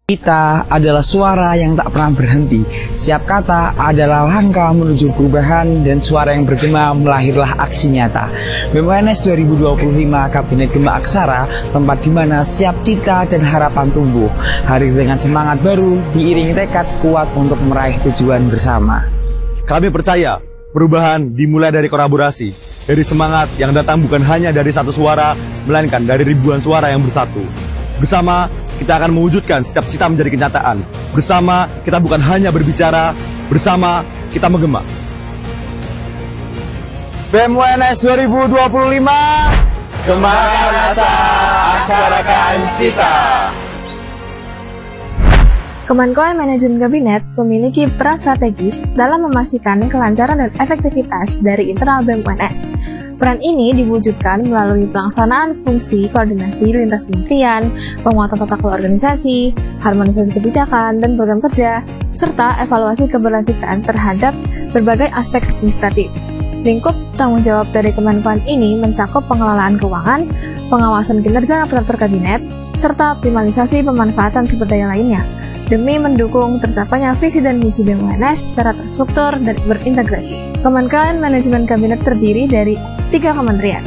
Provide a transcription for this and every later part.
Kita adalah suara yang tak pernah berhenti. Setiap kata adalah langkah menuju perubahan dan suara yang bergema melahirlah aksi nyata. BEM UNS 2025 Kabinet Gema Aksara, tempat di mana setiap cita dan harapan tumbuh. Hadir dengan semangat baru, diiringi tekad kuat untuk meraih tujuan bersama. Kami percaya perubahan dimulai dari kolaborasi, dari semangat yang datang bukan hanya dari satu suara, melainkan dari ribuan suara yang bersatu. Bersama kita akan mewujudkan setiap cita menjadi kenyataan. Bersama kita bukan hanya berbicara, bersama kita menggema. BEM UNS 2025, Gemakan asa, aksarakan cita. Kemenkoan Manajemen Kabinet memiliki peran strategis dalam memastikan kelancaran dan efektivitas dari internal BEM UNS. Peran ini diwujudkan melalui pelaksanaan fungsi koordinasi lintas kementerian, penguatan tata kelola organisasi, harmonisasi kebijakan dan program kerja, serta evaluasi keberlanjutan terhadap berbagai aspek administratif. Lingkup tanggung jawab dari Kemenkoan ini mencakup pengelolaan keuangan, pengawasan kinerja aparatur kabinet, serta optimalisasi pemanfaatan sumber daya lainnya, demi mendukung tercapainya visi dan misi BEM UNS secara terstruktur dan berintegrasi. Kemenkoan Manajemen Kabinet terdiri dari 3 kementerian: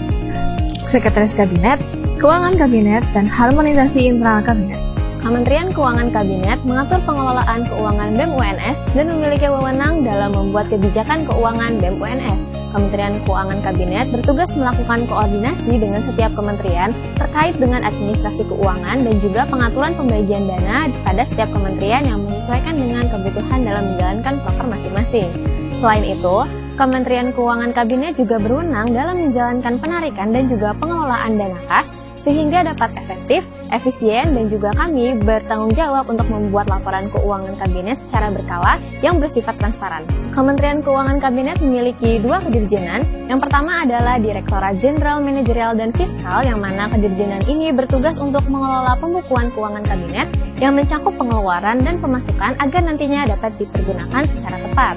Sekretaris Kabinet, Keuangan Kabinet, dan Harmonisasi Internal Kabinet. Kementerian Keuangan Kabinet mengatur pengelolaan keuangan BEM UNS dan memiliki wewenang dalam membuat kebijakan keuangan BEM UNS. Kementerian Keuangan Kabinet bertugas melakukan koordinasi dengan setiap kementerian terkait dengan administrasi keuangan dan juga pengaturan pembagian dana pada setiap kementerian yang menyesuaikan dengan kebutuhan dalam menjalankan proker masing-masing. Selain itu, Kementerian Keuangan Kabinet juga berwenang dalam menjalankan penarikan dan juga pengelolaan dana kas sehingga dapat efektif, efisien, dan juga kami bertanggung jawab untuk membuat laporan keuangan kabinet secara berkala yang bersifat transparan. Kementerian Keuangan Kabinet memiliki 2 kedirjenan. Yang pertama adalah Direktorat Jenderal Manajerial dan Fiskal, yang mana kedirjenan ini bertugas untuk mengelola pembukuan keuangan kabinet yang mencakup pengeluaran dan pemasukan agar nantinya dapat dipergunakan secara tepat.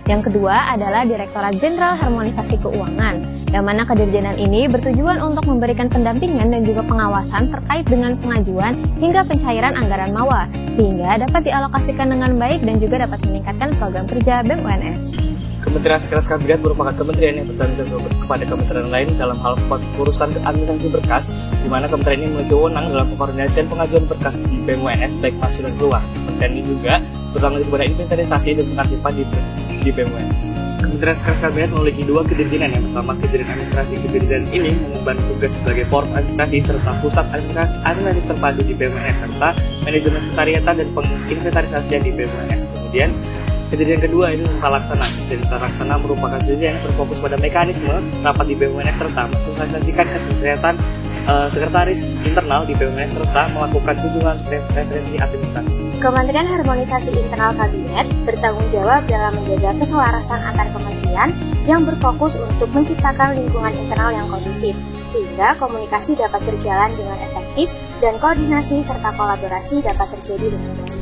Yang kedua adalah Direktorat Jenderal Harmonisasi Keuangan, yang mana kedirjenan ini bertujuan untuk memberikan pendampingan dan juga pengawasan terkait dengan pengajuan hingga pencairan anggaran MAWA, sehingga dapat dialokasikan dengan baik dan juga dapat meningkatkan program kerja BEM UNS. Kementerian Sekretaris Kabinet merupakan kementerian yang bertanggung jawab kepada kementerian lain dalam hal urusan administrasi berkas, di mana kementerian ini memiliki wewenang dalam pengkoordinasian pengajuan berkas di BEM UNS baik masuk dan keluar. Kementerian ini juga bertanggung jawab kepada inventarisasi dan pengarsipan di BEM UNS. Kementerian Sekretaris Kabinet memiliki 2 kedirjenan. Yang pertama, Kedirjen Administrasi. Kedirjenan ini mengemban tugas sebagai poros administrasi serta pusat administratif terpadu di BEM UNS serta manajemen sekretariatan dan penginventarisasian di BEM UNS. Kemudian kedirjenan kedua ini tata laksana. Tata laksana merupakan kedirjenan yang berfokus pada mekanisme rapat di BEM UNS serta mensosialisasikan kesehatan sekretaris internal di BEM UNS serta melakukan kunjungan referensi administratif. Kementerian Harmonisasi Internal Kabinet bertanggung jawab dalam menjaga keselarasan antar kementerian yang berfokus untuk menciptakan lingkungan internal yang kondusif, sehingga komunikasi dapat berjalan dengan efektif dan koordinasi serta kolaborasi dapat terjadi dengan baik.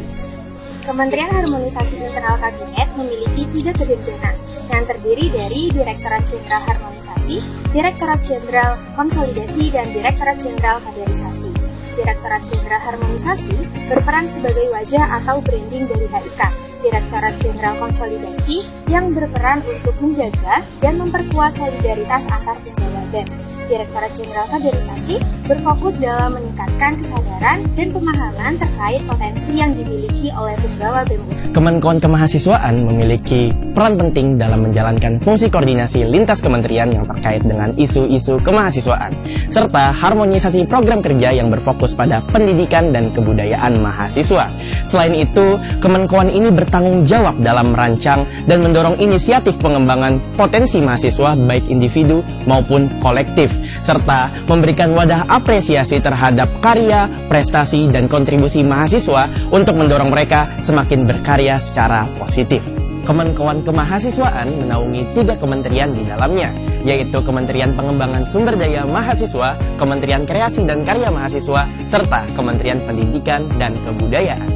Kementerian Harmonisasi Internal Kabinet memiliki 3 kedirjenan yang terdiri dari Direktorat Jenderal Harmonisasi, Direktorat Jenderal Konsolidasi, dan Direktorat Jenderal Kaderisasi. Direktorat Jenderal Harmonisasi berperan sebagai wajah atau branding dari HIK. Direktorat Jenderal Konsolidasi yang berperan untuk menjaga dan memperkuat solidaritas antar pegawai BEM. Direktorat Jenderal Kaderisasi berfokus dalam meningkatkan kesadaran dan pemahaman terkait potensi yang dimiliki oleh pegawai BEM. Kemenkoan Kemahasiswaan memiliki peran penting dalam menjalankan fungsi koordinasi lintas kementerian yang terkait dengan isu-isu kemahasiswaan, serta harmonisasi program kerja yang berfokus pada pendidikan dan kebudayaan mahasiswa. Selain itu, Kemenkoan ini bertanggung jawab dalam merancang dan mendorong inisiatif pengembangan potensi mahasiswa baik individu maupun kolektif, serta memberikan wadah apresiasi terhadap karya, prestasi, dan kontribusi mahasiswa untuk mendorong mereka semakin berkarya secara positif. Kemenkoan Kemahasiswaan menaungi 3 kementerian di dalamnya, yaitu Kementerian Pengembangan Sumber Daya Mahasiswa, Kementerian Kreasi dan Karya Mahasiswa, serta Kementerian Pendidikan dan Kebudayaan.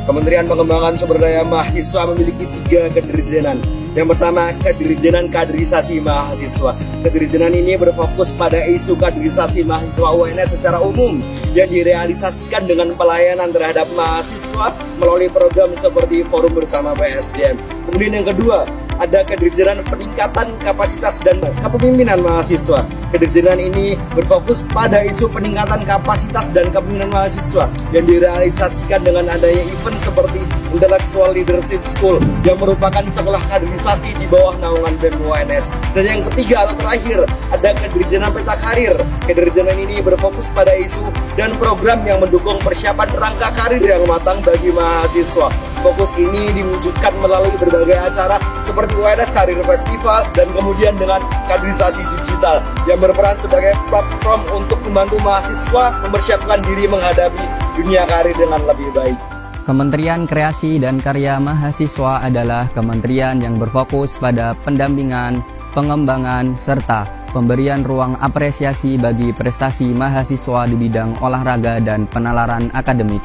Kementerian Pengembangan Sumber Daya Mahasiswa memiliki 3 kedirjenan. Yang pertama, Kedirjenan Kaderisasi Mahasiswa. Kedirjenan ini berfokus pada isu kaderisasi mahasiswa UNS secara umum yang direalisasikan dengan pelayanan terhadap mahasiswa melalui program seperti Forum Bersama BSDM. Kemudian yang kedua, ada kedirjenan peningkatan kapasitas dan kepemimpinan mahasiswa. Kedirjenan ini berfokus pada isu peningkatan kapasitas dan kepemimpinan mahasiswa yang direalisasikan dengan adanya event seperti Intellectual Leadership School yang merupakan sekolah kaderisasi di bawah naungan BEM UNS. Dan yang ketiga atau terakhir, ada kedirjenan peta karir. Kedirjenan ini berfokus pada isu dan program yang mendukung persiapan rangka karir yang matang bagi mahasiswa. Fokus ini diwujudkan melalui berbagai acara seperti UNS Career Festival dan kemudian dengan kaderisasi digital yang berperan sebagai platform untuk membantu mahasiswa mempersiapkan diri menghadapi dunia karir dengan lebih baik. Kementerian Kreasi dan Karya Mahasiswa adalah kementerian yang berfokus pada pendampingan, pengembangan, serta pemberian ruang apresiasi bagi prestasi mahasiswa di bidang olahraga dan penalaran akademik.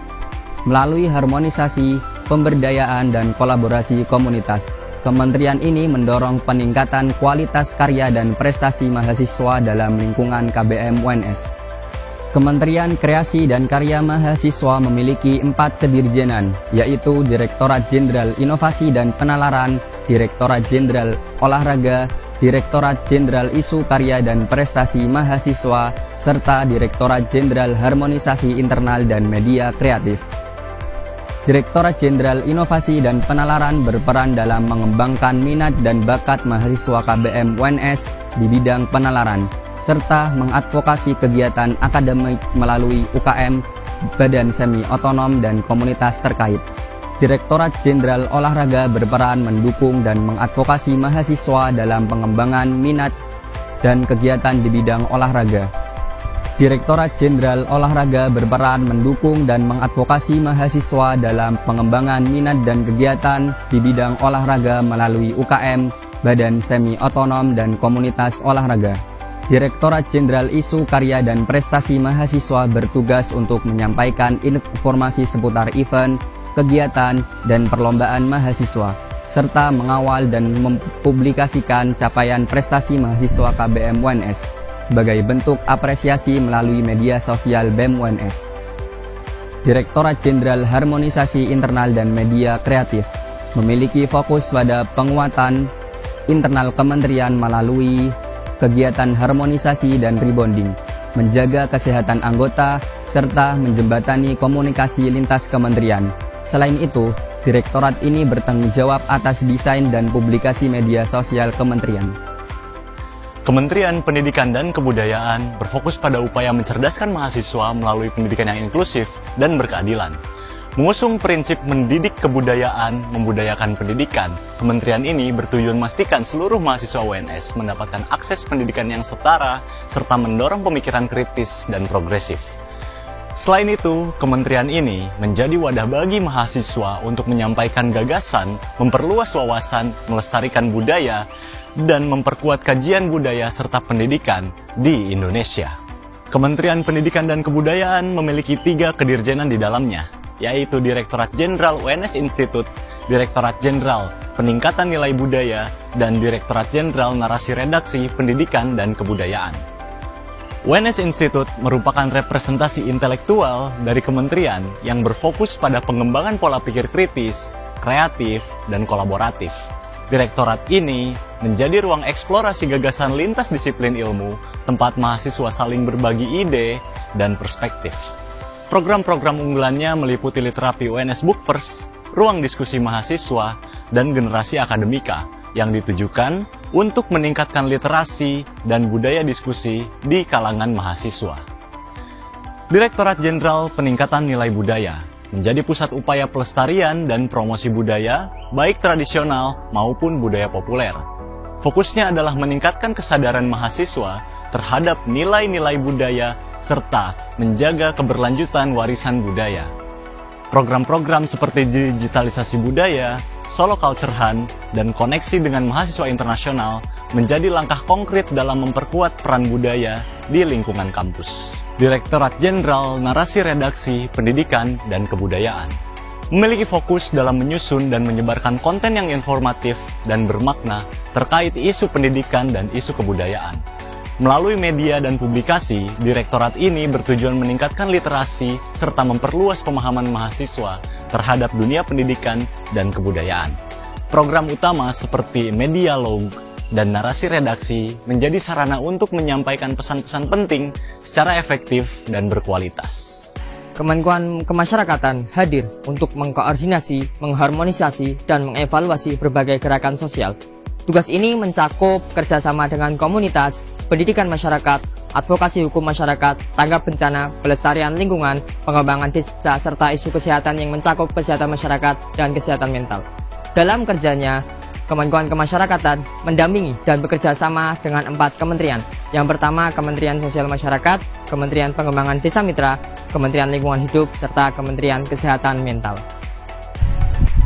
Melalui harmonisasi, pemberdayaan, dan kolaborasi komunitas, kementerian ini mendorong peningkatan kualitas karya dan prestasi mahasiswa dalam lingkungan KBM UNS. Kementerian Kreasi dan Karya Mahasiswa memiliki 4 kedirjenan, yaitu Direktorat Jenderal Inovasi dan Penalaran, Direktorat Jenderal Olahraga, Direktorat Jenderal Isu Karya dan Prestasi Mahasiswa, serta Direktorat Jenderal Harmonisasi Internal dan Media Kreatif. Direktorat Jenderal Inovasi dan Penalaran berperan dalam mengembangkan minat dan bakat mahasiswa KBM UNS di bidang penalaran, serta mengadvokasi kegiatan akademik melalui UKM, badan semi otonom, dan komunitas terkait. Direktorat Jenderal Olahraga berperan mendukung dan mengadvokasi mahasiswa dalam pengembangan minat dan kegiatan di bidang olahraga. Direktorat Jenderal Olahraga berperan mendukung dan mengadvokasi mahasiswa dalam pengembangan minat dan kegiatan di bidang olahraga melalui UKM, badan semi otonom, dan komunitas olahraga. Direktorat Jenderal Isu Karya dan Prestasi Mahasiswa bertugas untuk menyampaikan informasi seputar event, kegiatan, dan perlombaan mahasiswa, serta mengawal dan mempublikasikan capaian prestasi mahasiswa KBM UNS sebagai bentuk apresiasi melalui media sosial BEM UNS. Direktorat Jenderal Harmonisasi Internal dan Media Kreatif memiliki fokus pada penguatan internal kementerian melalui kegiatan harmonisasi dan rebonding, menjaga kesehatan anggota, serta menjembatani komunikasi lintas kementerian. Selain itu, direktorat ini bertanggung jawab atas desain dan publikasi media sosial kementerian. Kementerian Pendidikan dan Kebudayaan berfokus pada upaya mencerdaskan mahasiswa melalui pendidikan yang inklusif dan berkeadilan. Mengusung prinsip mendidik kebudayaan, membudayakan pendidikan, kementerian ini bertujuan memastikan seluruh mahasiswa UNS mendapatkan akses pendidikan yang setara, serta mendorong pemikiran kritis dan progresif. Selain itu, kementerian ini menjadi wadah bagi mahasiswa untuk menyampaikan gagasan, memperluas wawasan, melestarikan budaya, dan memperkuat kajian budaya serta pendidikan di Indonesia. Kementerian Pendidikan dan Kebudayaan memiliki 3 kedirjenan di dalamnya, yaitu Direktorat Jenderal UNS Institute, Direktorat Jenderal Peningkatan Nilai Budaya, dan Direktorat Jenderal Narasi Redaksi Pendidikan dan Kebudayaan. UNS Institute merupakan representasi intelektual dari kementerian yang berfokus pada pengembangan pola pikir kritis, kreatif, dan kolaboratif. Direktorat ini menjadi ruang eksplorasi gagasan lintas disiplin ilmu, tempat mahasiswa saling berbagi ide dan perspektif. Program-program unggulannya meliputi Literapi UNS Bookverse, ruang diskusi mahasiswa, dan generasi akademika yang ditujukan untuk meningkatkan literasi dan budaya diskusi di kalangan mahasiswa. Direktorat Jenderal Peningkatan Nilai Budaya menjadi pusat upaya pelestarian dan promosi budaya, baik tradisional maupun budaya populer. Fokusnya adalah meningkatkan kesadaran mahasiswa terhadap nilai-nilai budaya serta menjaga keberlanjutan warisan budaya. Program-program seperti digitalisasi budaya, Solo Culture Hunt, dan koneksi dengan mahasiswa internasional menjadi langkah konkret dalam memperkuat peran budaya di lingkungan kampus. Direktorat Jenderal Narasi Redaksi Pendidikan dan Kebudayaan memiliki fokus dalam menyusun dan menyebarkan konten yang informatif dan bermakna terkait isu pendidikan dan isu kebudayaan. Melalui media dan publikasi, Direktorat ini bertujuan meningkatkan literasi serta memperluas pemahaman mahasiswa terhadap dunia pendidikan dan kebudayaan. Program utama seperti Medialog dan narasi redaksi menjadi sarana untuk menyampaikan pesan-pesan penting secara efektif dan berkualitas. Kemenkuan Kemasyarakatan hadir untuk mengkoordinasi, mengharmonisasi, dan mengevaluasi berbagai gerakan sosial. Tugas ini mencakup kerjasama dengan komunitas, pendidikan masyarakat, advokasi hukum masyarakat, tanggap bencana, pelestarian lingkungan, pengembangan desa, serta isu kesehatan yang mencakup kesehatan masyarakat dan kesehatan mental. Dalam kerjanya, Kemenkuan Kemasyarakatan mendampingi dan bekerja sama dengan 4 kementerian. Yang pertama, Kementerian Sosial Masyarakat, Kementerian Pengembangan Desa Mitra, Kementerian Lingkungan Hidup, serta Kementerian Kesehatan Mental.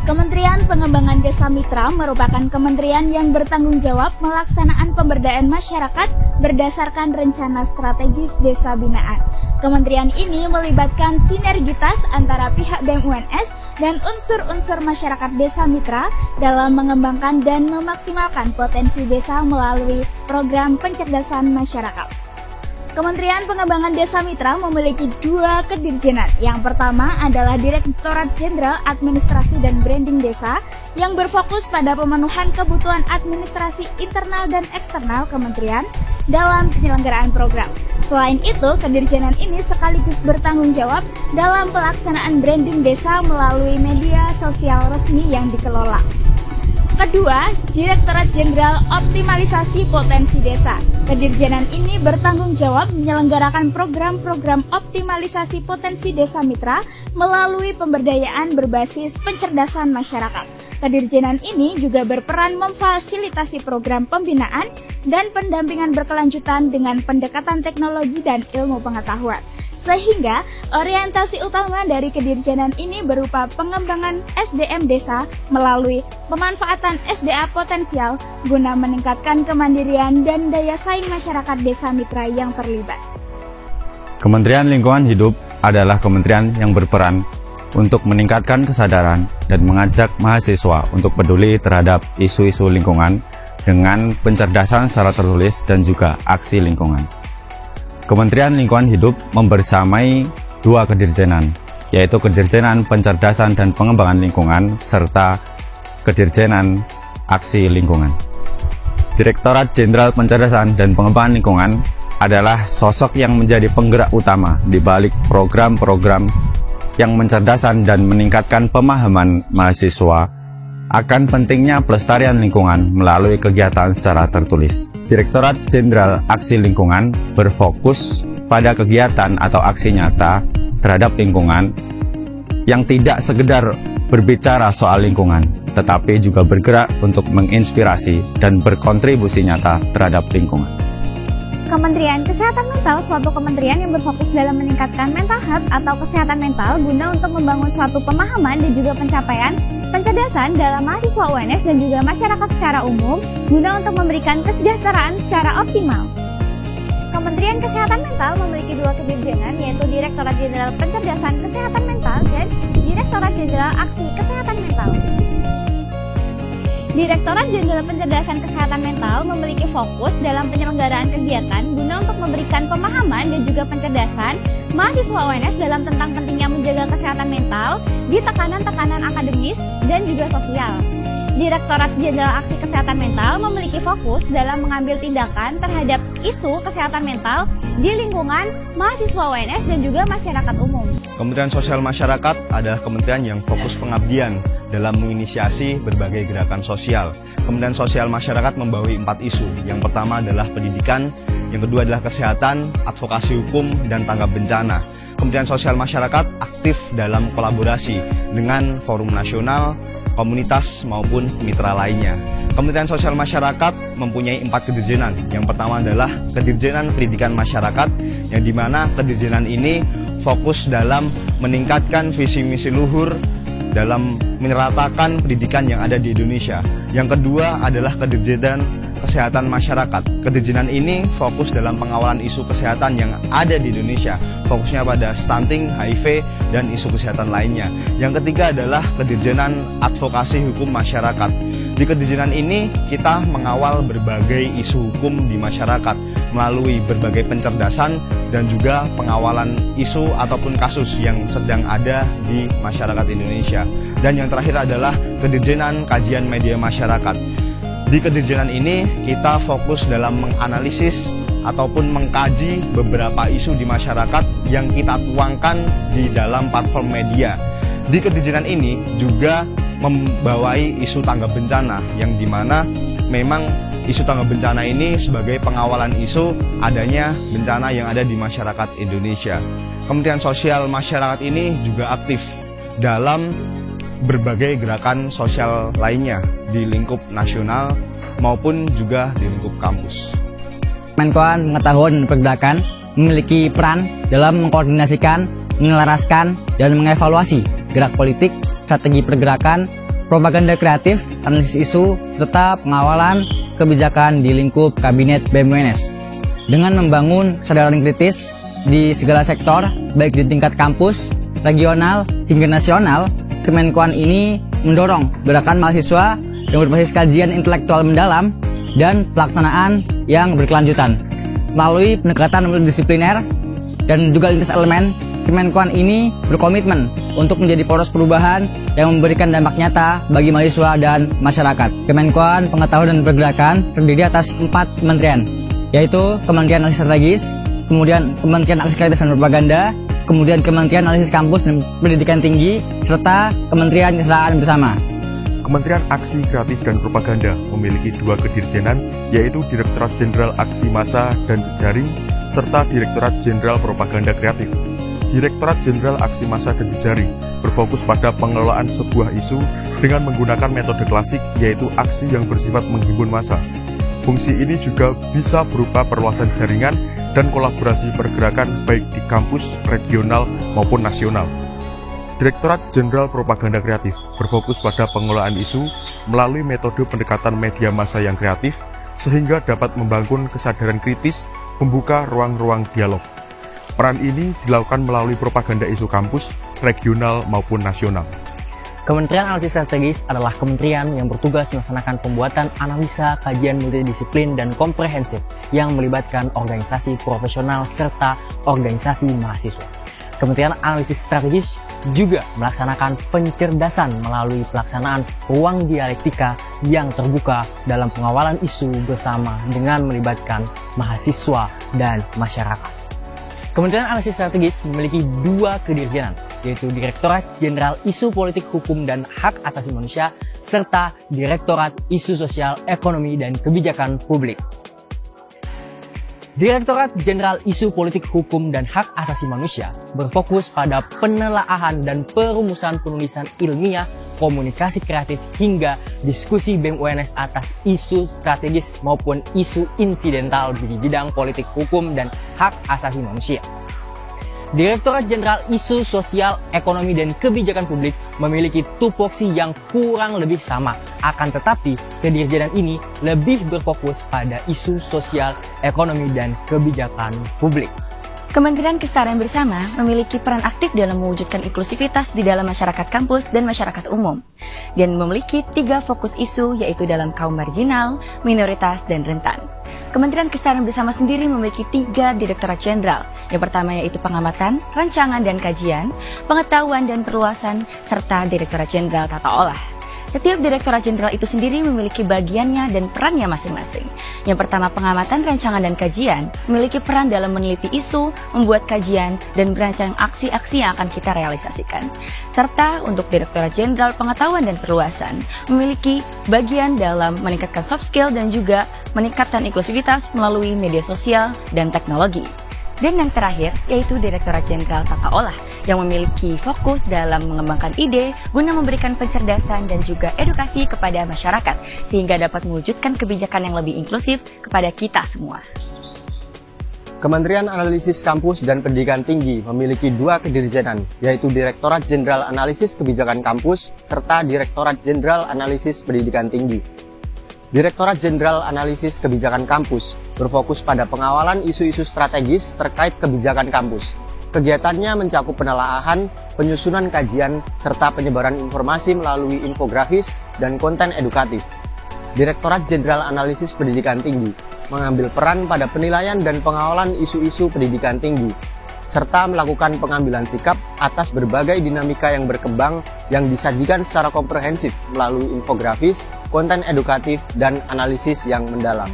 Kementerian Pengembangan Desa Mitra merupakan kementerian yang bertanggung jawab melaksanaan pemberdayaan masyarakat berdasarkan rencana strategis desa binaan. Kementerian ini melibatkan sinergitas antara pihak BEM UNS dan unsur-unsur masyarakat desa mitra dalam mengembangkan dan memaksimalkan potensi desa melalui program pencerdasan masyarakat. Kementerian Pengembangan Desa Mitra memiliki 2 kedirjenan. Yang pertama adalah Direktorat Jenderal Administrasi dan Branding Desa yang berfokus pada pemenuhan kebutuhan administrasi internal dan eksternal kementerian dalam penyelenggaraan program. Selain itu, kedirjenan ini sekaligus bertanggung jawab dalam pelaksanaan branding desa melalui media sosial resmi yang dikelola. Kedua, Direktorat Jenderal Optimalisasi Potensi Desa. Kedirjenan ini bertanggung jawab menyelenggarakan program-program optimalisasi potensi desa mitra melalui pemberdayaan berbasis pencerdasan masyarakat. Kedirjenan ini juga berperan memfasilitasi program pembinaan dan pendampingan berkelanjutan dengan pendekatan teknologi dan ilmu pengetahuan. Sehingga orientasi utama dari kedirjenan ini berupa pengembangan SDM desa melalui pemanfaatan SDA potensial guna meningkatkan kemandirian dan daya saing masyarakat desa mitra yang terlibat. Kementerian Lingkungan Hidup adalah kementerian yang berperan untuk meningkatkan kesadaran dan mengajak mahasiswa untuk peduli terhadap isu-isu lingkungan dengan pencerdasan secara tertulis dan juga aksi lingkungan. Kementerian Lingkungan Hidup membersamai 2 kedirjenan, yaitu Kedirjenan Pencerdasan dan Pengembangan Lingkungan serta Kedirjenan Aksi Lingkungan. Direktorat Jenderal Pencerdasan dan Pengembangan Lingkungan adalah sosok yang menjadi penggerak utama di balik program-program yang mencerdasan dan meningkatkan pemahaman mahasiswa akan pentingnya pelestarian lingkungan melalui kegiatan secara tertulis. Direktorat Jenderal Aksi Lingkungan berfokus pada kegiatan atau aksi nyata terhadap lingkungan yang tidak sekedar berbicara soal lingkungan, tetapi juga bergerak untuk menginspirasi dan berkontribusi nyata terhadap lingkungan. Kementerian Kesehatan Mental suatu kementerian yang berfokus dalam meningkatkan mental health atau kesehatan mental guna untuk membangun suatu pemahaman dan juga pencapaian pencerdasan dalam mahasiswa UNS dan juga masyarakat secara umum guna untuk memberikan kesejahteraan secara optimal. Kementerian Kesehatan Mental memiliki 2 kedirjenan, yaitu Direktorat Jenderal Pencerdasan Kesehatan Mental dan Direktorat Jenderal Aksi Kesehatan Mental. Direktorat Jenderal Pencerdasan Kesehatan Mental memiliki fokus dalam penyelenggaraan kegiatan guna untuk memberikan pemahaman dan juga pencerdasan mahasiswa UNS dalam tentang pentingnya menjaga kesehatan mental di tekanan-tekanan akademis dan juga sosial. Direktorat Jenderal Aksi Kesehatan Mental memiliki fokus dalam mengambil tindakan terhadap isu kesehatan mental di lingkungan mahasiswa UNS dan juga masyarakat umum. Kementerian Sosial Masyarakat adalah kementerian yang fokus pengabdian dalam menginisiasi berbagai gerakan sosial. Kementerian Sosial Masyarakat membawahi 4 isu. Yang pertama adalah pendidikan, yang kedua adalah kesehatan, advokasi hukum, dan tanggap bencana. Kementerian Sosial Masyarakat aktif dalam kolaborasi dengan forum nasional, komunitas maupun mitra lainnya. Kementerian Sosial Masyarakat mempunyai 4 kedirjenan. Yang pertama adalah Kedirjenan Pendidikan Masyarakat, yang dimana kedirjenan ini fokus dalam meningkatkan visi misi luhur dalam menyeratakan pendidikan yang ada di Indonesia. Yang kedua adalah Kedirjenan Kesehatan Masyarakat. Kedirjenan ini fokus dalam pengawalan isu kesehatan yang ada di Indonesia, fokusnya pada stunting, HIV, dan isu kesehatan lainnya. Yang ketiga adalah Kedirjenan Advokasi Hukum Masyarakat. Di kedirjenan ini kita mengawal berbagai isu hukum di masyarakat melalui berbagai pencerdasan dan juga pengawalan isu ataupun kasus yang sedang ada di masyarakat Indonesia. Dan yang terakhir adalah Kedirjenan Kajian Media Masyarakat. Di kedirjenan ini kita fokus dalam menganalisis ataupun mengkaji beberapa isu di masyarakat yang kita tuangkan di dalam platform media. Di kedirjenan ini juga membawai isu tanggap bencana yang dimana memang isu tanggap bencana ini sebagai pengawalan isu adanya bencana yang ada di masyarakat Indonesia. Kementerian Sosial Masyarakat ini juga aktif dalam berbagai gerakan sosial lainnya di lingkup nasional maupun juga di lingkup kampus. Kemenkoan Pengetahuan dan Pergerakan memiliki peran dalam mengkoordinasikan, menyelaraskan, dan mengevaluasi gerak politik, strategi pergerakan, propaganda kreatif, analisis isu, serta pengawalan kebijakan di lingkup Kabinet BEM-UNS. Dengan membangun kesadaran kritis di segala sektor, baik di tingkat kampus, regional, hingga nasional, Kemenkoan ini mendorong gerakan mahasiswa yang berbasis kajian intelektual mendalam dan pelaksanaan yang berkelanjutan. Melalui pendekatan multidisipliner dan juga lintas elemen, Kemenkoan ini berkomitmen untuk menjadi poros perubahan yang memberikan dampak nyata bagi mahasiswa dan masyarakat. Kemenkoan Pengetahuan dan Pergerakan terdiri atas 4 kementerian, yaitu Kementerian Analisis Strategis, kemudian Kementerian Aksi Kreatif dan Propaganda, kemudian Kementerian Analisis Kampus dan Pendidikan Tinggi, serta Kementerian Kesejahteraan Bersama. Kementerian Aksi Kreatif dan Propaganda memiliki 2 kedirjenan, yaitu Direktorat Jenderal Aksi Massa dan Jejaring, serta Direktorat Jenderal Propaganda Kreatif. Direktorat Jenderal Aksi Massa dan Jejaring berfokus pada pengelolaan sebuah isu dengan menggunakan metode klasik, yaitu aksi yang bersifat menghimpun massa. Fungsi ini juga bisa berupa perluasan jaringan dan kolaborasi pergerakan baik di kampus, regional, maupun nasional. Direktorat Jenderal Propaganda Kreatif berfokus pada pengelolaan isu melalui metode pendekatan media massa yang kreatif sehingga dapat membangun kesadaran kritis, membuka ruang-ruang dialog. Peran ini dilakukan melalui propaganda isu kampus, regional, maupun nasional. Kementerian Analisis Strategis adalah kementerian yang bertugas melaksanakan pembuatan analisa kajian multidisiplin dan komprehensif yang melibatkan organisasi profesional serta organisasi mahasiswa. Kementerian Analisis Strategis juga melaksanakan pencerdasan melalui pelaksanaan ruang dialektika yang terbuka dalam pengawalan isu bersama dengan melibatkan mahasiswa dan masyarakat. Kementerian Analisis Strategis memiliki 2 kedirjenan, yaitu Direktorat Jenderal Isu Politik Hukum dan Hak Asasi Manusia, serta Direktorat Isu Sosial, Ekonomi, dan Kebijakan Publik. Direktorat Jenderal Isu Politik Hukum dan Hak Asasi Manusia berfokus pada penelaahan dan perumusan penulisan ilmiah, komunikasi kreatif, hingga diskusi BEM-UNS atas isu strategis maupun isu insidental di bidang politik hukum dan hak asasi manusia. Direktorat Jenderal Isu Sosial, Ekonomi, dan Kebijakan Publik memiliki tupoksi yang kurang lebih sama. Akan tetapi, kedirjenan ini lebih berfokus pada isu sosial, ekonomi, dan kebijakan publik. Kementerian Kesetaraan Bersama memiliki peran aktif dalam mewujudkan inklusivitas di dalam masyarakat kampus dan masyarakat umum, dan memiliki 3 fokus isu, yaitu dalam kaum marginal, minoritas, dan rentan. Kementerian Kesetaraan Bersama sendiri memiliki 3 direktorat jenderal. Yang pertama yaitu pengamatan, rancangan dan kajian, pengetahuan dan perluasan, serta direktorat jenderal tata olah. Setiap direktorat jenderal itu sendiri memiliki bagiannya dan perannya masing-masing. Yang pertama, pengamatan, rancangan, dan kajian memiliki peran dalam meneliti isu, membuat kajian, dan merancang aksi-aksi yang akan kita realisasikan. Serta untuk direktorat jenderal pengetahuan dan perluasan memiliki bagian dalam meningkatkan soft skill dan juga meningkatkan inklusivitas melalui media sosial dan teknologi. Dan yang terakhir yaitu Direktorat Jenderal Tata Olah yang memiliki fokus dalam mengembangkan ide guna memberikan pencerdasan dan juga edukasi kepada masyarakat sehingga dapat mewujudkan kebijakan yang lebih inklusif kepada kita semua. Kementerian Analisis Kampus dan Pendidikan Tinggi memiliki 2 kedirjenan, yaitu Direktorat Jenderal Analisis Kebijakan Kampus serta Direktorat Jenderal Analisis Pendidikan Tinggi. Direktorat Jenderal Analisis Kebijakan Kampus berfokus pada pengawalan isu-isu strategis terkait kebijakan kampus. Kegiatannya mencakup penelaahan, penyusunan kajian, serta penyebaran informasi melalui infografis dan konten edukatif. Direktorat Jenderal Analisis Pendidikan Tinggi mengambil peran pada penilaian dan pengawalan isu-isu pendidikan tinggi, serta melakukan pengambilan sikap atas berbagai dinamika yang berkembang yang disajikan secara komprehensif melalui infografis, konten edukatif, dan analisis yang mendalam.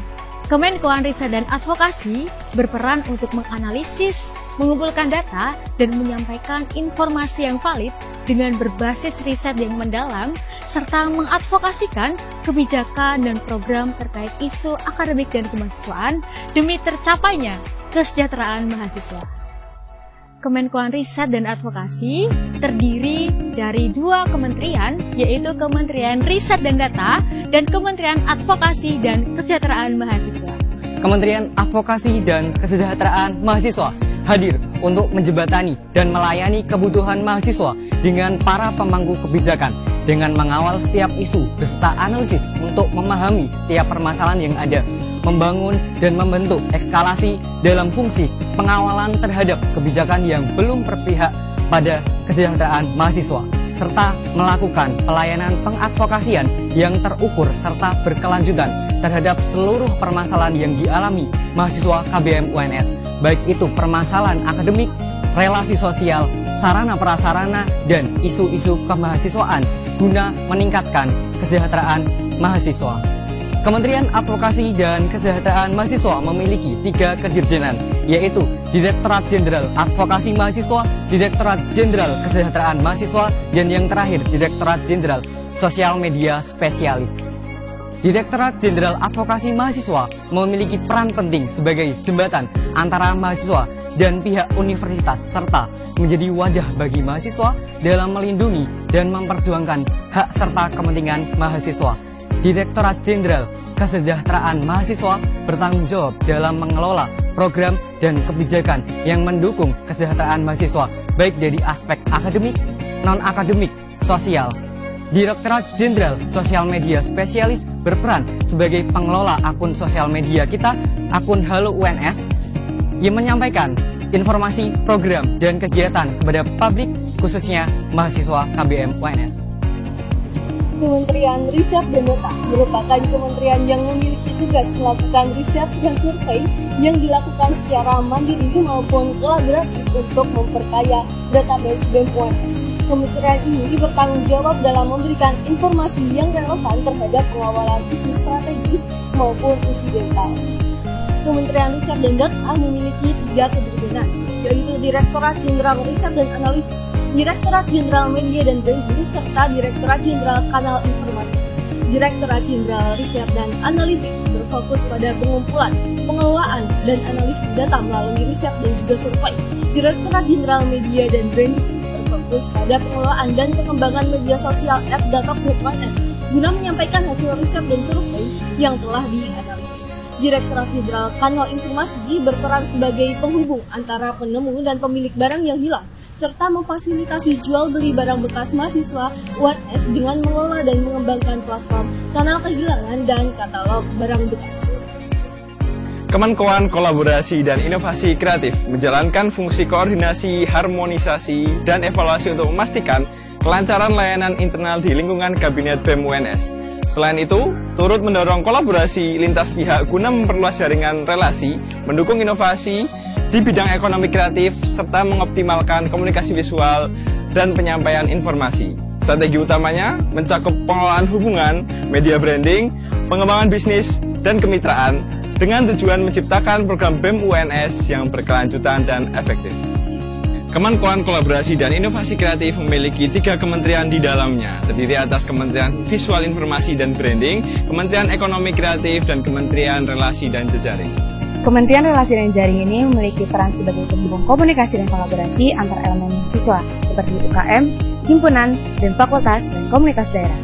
Kemenkoan Riset dan Advokasi berperan untuk menganalisis, mengumpulkan data, dan menyampaikan informasi yang valid dengan berbasis riset yang mendalam, serta mengadvokasikan kebijakan dan program terkait isu akademik dan kemahasiswaan demi tercapainya kesejahteraan mahasiswa. Kemenkoan Riset dan Advokasi terdiri dari 2 kementerian, yaitu Kementerian Riset dan Data dan Kementerian Advokasi dan Kesejahteraan Mahasiswa. Kementerian Advokasi dan Kesejahteraan Mahasiswa hadir untuk menjembatani dan melayani kebutuhan mahasiswa dengan para pemangku kebijakan dengan mengawal setiap isu beserta analisis untuk memahami setiap permasalahan yang ada, membangun dan membentuk eskalasi dalam fungsi pengawalan terhadap kebijakan yang belum berpihak pada kesejahteraan mahasiswa, serta melakukan pelayanan pengadvokasian yang terukur serta berkelanjutan terhadap seluruh permasalahan yang dialami mahasiswa KBM UNS, baik itu permasalahan akademik, relasi sosial, sarana prasarana, dan isu-isu kemahasiswaan guna meningkatkan kesejahteraan mahasiswa. Kementerian Advokasi dan Kesejahteraan Mahasiswa memiliki 3 kedirjenan, yaitu Direktorat Jenderal Advokasi Mahasiswa, Direktorat Jenderal Kesejahteraan Mahasiswa, dan yang terakhir Direktorat Jenderal Sosial Media Spesialis. Direktorat Jenderal Advokasi Mahasiswa memiliki peran penting sebagai jembatan antara mahasiswa dan pihak universitas, serta menjadi wadah bagi mahasiswa dalam melindungi dan memperjuangkan hak serta kepentingan mahasiswa. Direktorat Jenderal Kesejahteraan Mahasiswa bertanggung jawab dalam mengelola program dan kebijakan yang mendukung kesejahteraan mahasiswa, baik dari aspek akademik, non-akademik, sosial. Direktorat Jenderal Sosial Media Spesialis berperan sebagai pengelola akun sosial media kita, akun Halo UNS, yang menyampaikan informasi, program, dan kegiatan kepada publik, khususnya mahasiswa KBM UNS. Kementerian Riset dan Data merupakan kementerian yang memiliki tugas melakukan riset dan survei yang dilakukan secara mandiri maupun kolaboratif untuk memperkaya database BEM UNS. Kementerian ini bertanggung jawab dalam memberikan informasi yang relevan terhadap pengawalan isu strategis maupun insidental. Kementerian Riset dan Data memiliki 3 kedirjenan, yaitu Direktorat Jenderal Riset dan Analisis, Direktorat Jenderal Media dan Branding, serta Direktorat Jenderal Kanal Informasi. Direktorat Jenderal Riset dan Analisis berfokus pada pengumpulan, pengelolaan, dan analisis data melalui riset dan juga survei. Direktorat Jenderal Media dan Branding berfokus pada pengelolaan dan pengembangan media sosial @datox.UNS guna menyampaikan hasil riset dan survei yang telah dianalisis. Direktorat Jenderal Kanal Informasi berperan sebagai penghubung antara penemu dan pemilik barang yang hilang, serta memfasilitasi jual beli barang bekas mahasiswa UNS dengan mengelola dan mengembangkan platform kanal kehilangan dan katalog barang bekas. Kemenkoan Kolaborasi dan Inovasi Kreatif menjalankan fungsi koordinasi, harmonisasi, dan evaluasi untuk memastikan kelancaran layanan internal di lingkungan Kabinet BEM UNS. Selain itu, turut mendorong kolaborasi lintas pihak guna memperluas jaringan relasi, mendukung inovasi di bidang ekonomi kreatif, serta mengoptimalkan komunikasi visual dan penyampaian informasi. Strategi utamanya mencakup pengelolaan hubungan, media branding, pengembangan bisnis, dan kemitraan dengan tujuan menciptakan program BEM UNS yang berkelanjutan dan efektif. Kemenkoan Kolaborasi dan Inovasi Kreatif memiliki 3 kementerian di dalamnya, terdiri atas Kementerian Visual Informasi dan Branding, Kementerian Ekonomi Kreatif, dan Kementerian Relasi dan Jejaring. Kementerian Relasi dan Jejaring ini memiliki peran sebagai penghubung komunikasi dan kolaborasi antar elemen mahasiswa, seperti UKM, himpunan, dan fakultas, dan komunitas daerah.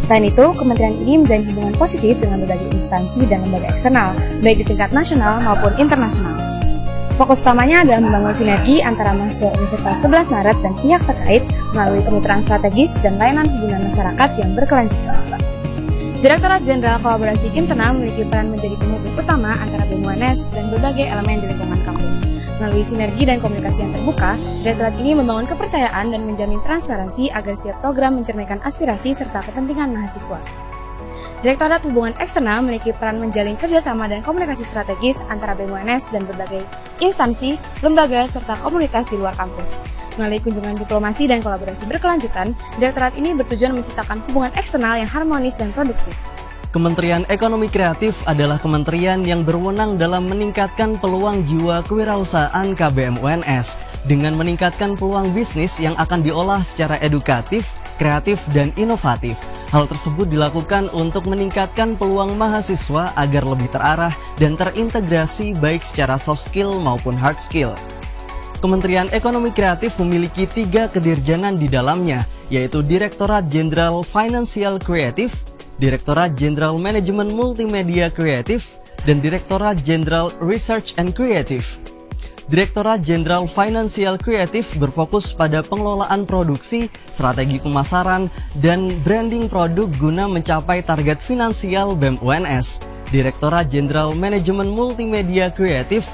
Selain itu, kementerian ini menjalin hubungan positif dengan berbagai instansi dan lembaga eksternal, baik di tingkat nasional maupun internasional. Fokus utamanya adalah membangun sinergi antara mahasiswa Universitas 11 Maret dan pihak terkait melalui kemitraan strategis dan layanan hubungan masyarakat yang berkelanjutan. Direktorat Jenderal Kolaborasi Kintena memiliki peran menjadi penghubung utama antara BEM UNS dan berbagai elemen di lingkungan kampus. Melalui sinergi dan komunikasi yang terbuka, direktorat ini membangun kepercayaan dan menjamin transparansi agar setiap program mencerminkan aspirasi serta kepentingan mahasiswa. Direktorat Hubungan Eksternal memiliki peran menjalin kerjasama dan komunikasi strategis antara BEM UNS dan berbagai instansi, lembaga, serta komunitas di luar kampus. Melalui kunjungan diplomasi dan kolaborasi berkelanjutan, direktorat ini bertujuan menciptakan hubungan eksternal yang harmonis dan produktif. Kementerian Ekonomi Kreatif adalah kementerian yang berwenang dalam meningkatkan peluang jiwa kewirausahaan KBM UNS dengan meningkatkan peluang bisnis yang akan diolah secara edukatif, kreatif, dan inovatif. Hal tersebut dilakukan untuk meningkatkan peluang mahasiswa agar lebih terarah dan terintegrasi baik secara soft skill maupun hard skill. Kementerian Ekonomi Kreatif memiliki 3 kedirjenan di dalamnya, yaitu Direktorat Jenderal Financial Kreatif, Direktorat Jenderal Manajemen Multimedia Kreatif, dan Direktorat Jenderal Research and Creative. Direktorat Jenderal Financial Kreatif berfokus pada pengelolaan produksi, strategi pemasaran, dan branding produk guna mencapai target finansial BEM UNS. Direktorat Jenderal Manajemen Multimedia Kreatif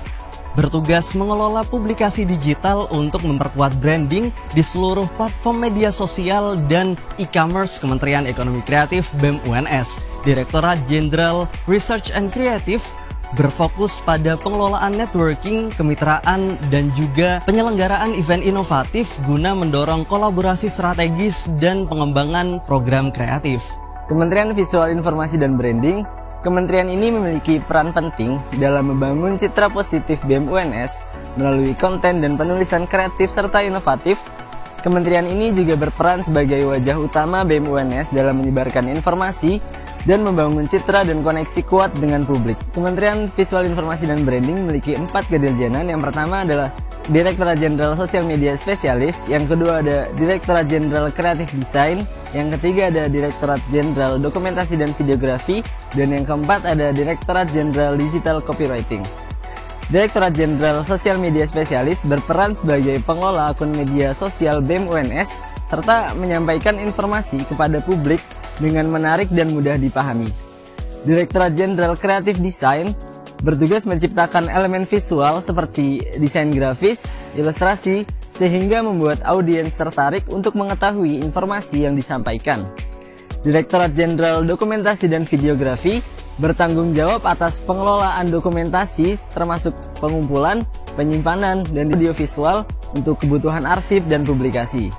bertugas mengelola publikasi digital untuk memperkuat branding di seluruh platform media sosial dan e-commerce Kementerian Ekonomi Kreatif BEM UNS. Direktorat Jenderal Research and Creative berfokus pada pengelolaan networking, kemitraan, dan juga penyelenggaraan event inovatif guna mendorong kolaborasi strategis dan pengembangan program kreatif. Kementerian Visual Informasi dan Branding, kementerian ini memiliki peran penting dalam membangun citra positif BEM UNS melalui konten dan penulisan kreatif serta inovatif. Kementerian ini juga berperan sebagai wajah utama BEM UNS dalam menyebarkan informasi dan membangun citra dan koneksi kuat dengan publik. Kementerian Visual Informasi dan Branding memiliki 4 kedirjenan. Yang pertama adalah Direktorat Jenderal Sosial Media Spesialis, yang kedua ada Direktorat Jenderal Kreatif Desain, yang ketiga ada Direktorat Jenderal Dokumentasi dan Videografi, dan yang keempat ada Direktorat Jenderal Digital Copywriting. Direktorat Jenderal Sosial Media Spesialis berperan sebagai pengelola akun media sosial BEM UNS serta menyampaikan informasi kepada publik dengan menarik dan mudah dipahami. Direktorat Jenderal Kreatif Desain bertugas menciptakan elemen visual seperti desain grafis, ilustrasi, sehingga membuat audiens tertarik untuk mengetahui informasi yang disampaikan. Direktorat Jenderal Dokumentasi dan Videografi bertanggung jawab atas pengelolaan dokumentasi termasuk pengumpulan, penyimpanan, dan audiovisual untuk kebutuhan arsip dan publikasi.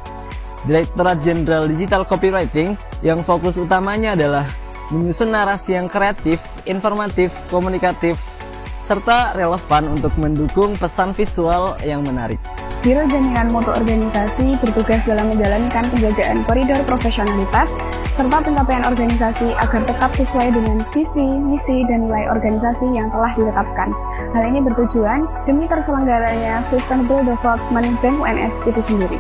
Direktorat Jenderal Digital Copywriting yang fokus utamanya adalah menyusun narasi yang kreatif, informatif, komunikatif, serta relevan untuk mendukung pesan visual yang menarik. Biro Jaminan Mutu Organisasi bertugas dalam menjalankan penjagaan koridor profesionalitas serta pencapaian organisasi agar tetap sesuai dengan visi, misi, dan nilai organisasi yang telah ditetapkan. Hal ini bertujuan demi terselenggaranya Sustainable Development BEM UNS itu sendiri.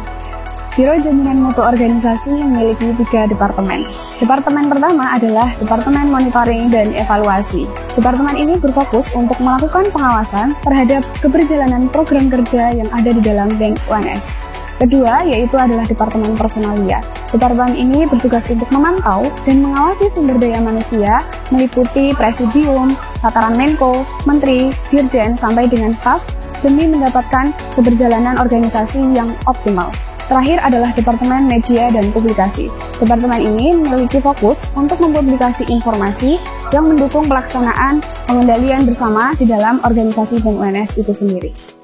Biro Jaminan Mutu Organisasi memiliki 3 departemen. Departemen pertama adalah Departemen Monitoring dan Evaluasi. Departemen ini berfokus untuk melakukan pengawasan terhadap keberjalanan program kerja yang ada di dalam BEM UNS. Kedua, yaitu adalah Departemen Personalia. Departemen ini bertugas untuk memantau dan mengawasi sumber daya manusia, meliputi presidium, tataran Menko, menteri, dirjen, sampai dengan staf, demi mendapatkan keberjalanan organisasi yang optimal. Terakhir adalah Departemen Media dan Publikasi. Departemen ini memiliki fokus untuk mempublikasi informasi yang mendukung pelaksanaan pengendalian bersama di dalam organisasi BEM UNS itu sendiri.